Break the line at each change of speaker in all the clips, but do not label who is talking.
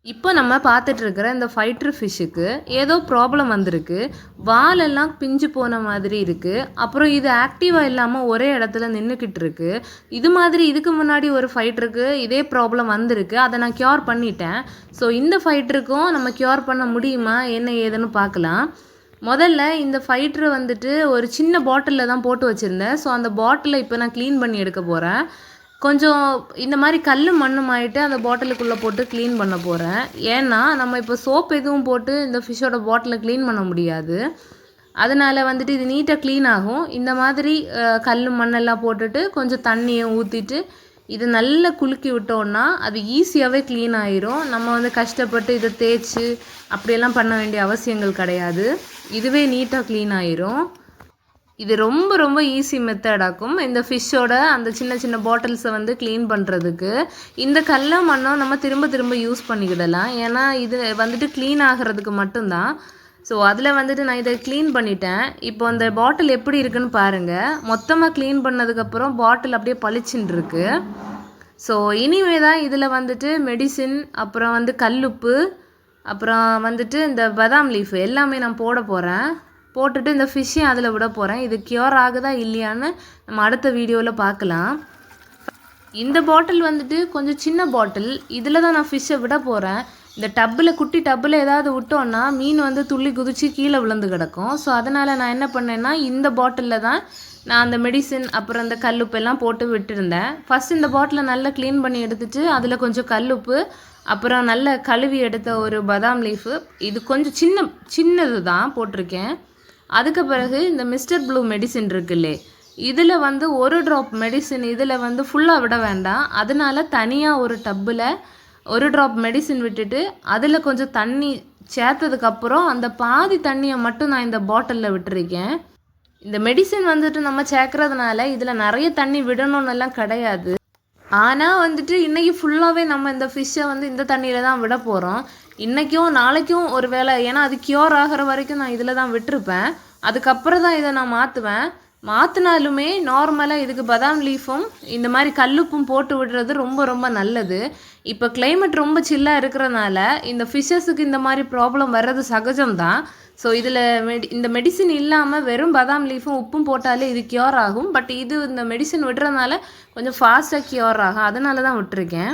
இப்போ நம்ம பார்த்துட்டு இருக்கிற இந்த ஃபைட்டர் ஃபிஷ்ஷுக்கு ஏதோ ப்ராப்ளம் வந்திருக்கு. வாலெல்லாம் பிஞ்சு போன மாதிரி இருக்கு. அப்புறம் இது ஆக்டிவா இல்லாம ஒரே இடத்துல நின்னுக்கிட்டு இருக்கு. இது மாதிரி இதுக்கு முன்னாடி ஒரு ஃபைட்டருக்கு இதே ப்ராப்ளம் வந்திருக்கு. அத நான் கியூர் பண்ணிட்டேன். ஸோ இந்த ஃபைட்டருக்கும் நம்ம கியூர் பண்ண முடியுமா? என்ன ஏதுன்னு பார்க்கலாம். முதல்ல இந்த ஃபைட்டர வந்துட்டு ஒரு சின்ன பாட்டில்ல தான் போட்டு வச்சிருந்தேன். ஸோ அந்த பாட்டில இப்போ நான் க்ளீன் பண்ணி எடுக்க போறேன். கொஞ்சம் இந்த மாதிரி கல்லும் மண்ணும் ஆயிட்டு அந்த பாட்டிலுக்குள்ளே போட்டு க்ளீன் பண்ண போகிறேன். ஏன்னா நம்ம இப்போ சோப் எதுவும் போட்டு இந்த ஃபிஷ்ஷோட பாட்டிலை க்ளீன் பண்ண முடியாது. அதனால் வந்துட்டு இது நீட்டாக க்ளீன் ஆகும். இந்த மாதிரி கல் மண்ணெல்லாம் போட்டுட்டு கொஞ்சம் தண்ணியை ஊற்றிட்டு இது நல்லா குலுக்கி விட்டோன்னா அது ஈஸியாகவே க்ளீன் ஆயிரும். நம்ம வந்து கஷ்டப்பட்டு இதை தேய்ச்சி அப்படியெல்லாம் பண்ண வேண்டிய அவசியங்கள் கிடையாது. இதுவே நீட்டாக க்ளீன் ஆயிரும். இது ரொம்ப ரொம்ப ஈஸி மெத்தடாக்கும் இந்த ஃபிஷ்ஷோட அந்த சின்ன சின்ன பாட்டில்ஸை வந்து க்ளீன் பண்ணுறதுக்கு. இந்த கல்லை மண்ணும் நம்ம திரும்ப திரும்ப யூஸ் பண்ணிக்கிடலாம். ஏன்னா இது வந்துட்டு க்ளீன் ஆகிறதுக்கு மட்டும்தான். ஸோ அதில் வந்துட்டு நான் இதை க்ளீன் பண்ணிட்டேன். இப்போ அந்த பாட்டில் எப்படி இருக்குன்னு பாருங்கள். மொத்தமாக க்ளீன் பண்ணதுக்கப்புறம் பாட்டில் அப்படியே பளிச்சுன்னு இருக்கு. ஸோ இனிமே தான் இதில் வந்துட்டு மெடிசின், அப்புறம் வந்து கல்லுப்பு, அப்புறம் வந்துட்டு இந்த பதாம் லீஃப் எல்லாமே நான் போட போகிறேன். போட்டுட்டு இந்த ஃபிஷ்ஷையும் அதில் விட போகிறேன். இது க்யூர் ஆகுதா இல்லையான்னு நம்ம அடுத்த வீடியோவில் பார்க்கலாம். இந்த பாட்டில் வந்துட்டு கொஞ்சம் சின்ன பாட்டில். இதில் தான் நான் ஃபிஷ்ஷை விட போகிறேன். இந்த டப்பில் குட்டி டப்பில் ஏதாவது விட்டோன்னா மீன் வந்து துள்ளி குதித்து கீழே விழுந்து கிடக்கும். ஸோ அதனால் நான் என்ன பண்ணேன்னா இந்த பாட்டிலில் தான் நான் அந்த மெடிசின் அப்புறம் அந்த கல்லுப்பெல்லாம் போட்டு விட்டுருந்தேன். ஃபஸ்ட் இந்த பாட்டிலை நல்லா க்ளீன் பண்ணி எடுத்துட்டு அதில் கொஞ்சம் கல்லுப்பு, அப்புறம் நல்ல கழுவி எடுத்த ஒரு பதாம் லீஃபு, இது கொஞ்சம் சின்னது தான் போட்டிருக்கேன். அதுக்கு பிறகு இந்த மிஸ்டர் ப்ளூ மெடிசின் இருக்குல்லே, இதில் வந்து ஒரு ட்ராப் மெடிசின் இதில் வந்து ஃபுல்லாக விட வேண்டாம். அதனால தனியாக ஒரு டப்பில் ஒரு ட்ராப் மெடிசின் விட்டுட்டு அதில் கொஞ்சம் தண்ணி சேர்த்ததுக்கப்புறம் அந்த பாதி தண்ணியை மட்டும் நான் இந்த பாட்டிலில் விட்டுருக்கேன். இந்த மெடிசின் வந்துட்டு நம்ம சேர்க்கறதுனால இதில் நிறைய தண்ணி விடணும்னெல்லாம் கிடையாது. ஆனால் வந்துட்டு இன்றைக்கி ஃபுல்லாகவே நம்ம இந்த ஃபிஷ்ஷை வந்து இந்த தண்ணியில் தான் விட போகிறோம். இன்றைக்கும் நாளைக்கும் ஒரு வேளை, ஏன்னா அது க்யூர் ஆகிற வரைக்கும் நான் இதில் தான் விட்டுருப்பேன். அதுக்கப்புறம் தான் இதை நான் மாற்றுவேன். மாற்றினாலுமே நார்மலாக இதுக்கு பதாம் லீஃபும் இந்த மாதிரி கல்லுப்பும் போட்டு விடுறது ரொம்ப ரொம்ப நல்லது. இப்போ கிளைமேட் ரொம்ப சில்லாக இருக்கிறனால இந்த ஃபிஷ்ஷஸுக்கு இந்த மாதிரி ப்ராப்ளம் வர்றது சகஜம்தான். ஸோ இதில் இந்த மெடிசின் இல்லாமல் வெறும் பதாம் லீஃபும் உப்பும் போட்டாலே இது க்யூர் ஆகும். பட் இது இந்த மெடிசின் விடுறதுனால கொஞ்சம் ஃபாஸ்ட்டாக க்யூர் ஆகும். அதனால தான் விட்டுருக்கேன்.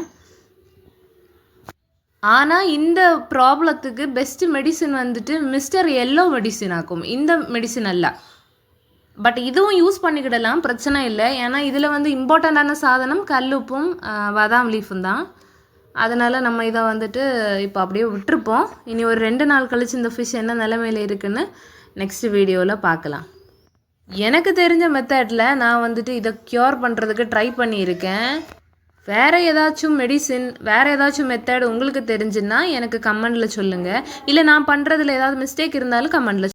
ஆனால் இந்த ப்ராப்ளத்துக்கு பெஸ்ட்டு மெடிசின் வந்துட்டு மிஸ்டர் எல்லோ மெடிசின் ஆக்கும். இந்த மெடிசின் அல்ல. பட் இதுவும் யூஸ் பண்ணிக்கிடலாம், பிரச்சனை இல்லை. ஏன்னா இதில் வந்து இம்பார்ட்டண்ட்டான சாதனம் கல்லுப்பும் பதாம் லீஃபும் தான். அதனால் நம்ம இதை வந்துட்டு இப்போ அப்படியே விட்டுருப்போம். இனி ஒரு 2 நாள் கழித்து இந்த ஃபிஷ் என்ன நிலைமையில் இருக்குதுன்னு நெக்ஸ்ட் வீடியோவில் பார்க்கலாம். எனக்கு தெரிஞ்ச மெத்தடில் நான் வந்துட்டு இதை க்யூர் பண்ணுறதுக்கு ட்ரை பண்ணியிருக்கேன். வேறு ஏதாச்சும் மெடிசின், வேறு ஏதாச்சும் மெத்தட் உங்களுக்கு தெரிஞ்சுன்னா எனக்கு கமெண்டில் சொல்லுங்கள். இல்லை நான் பண்ணுறதுல ஏதாவது மிஸ்டேக் இருந்தாலும் கமெண்டில்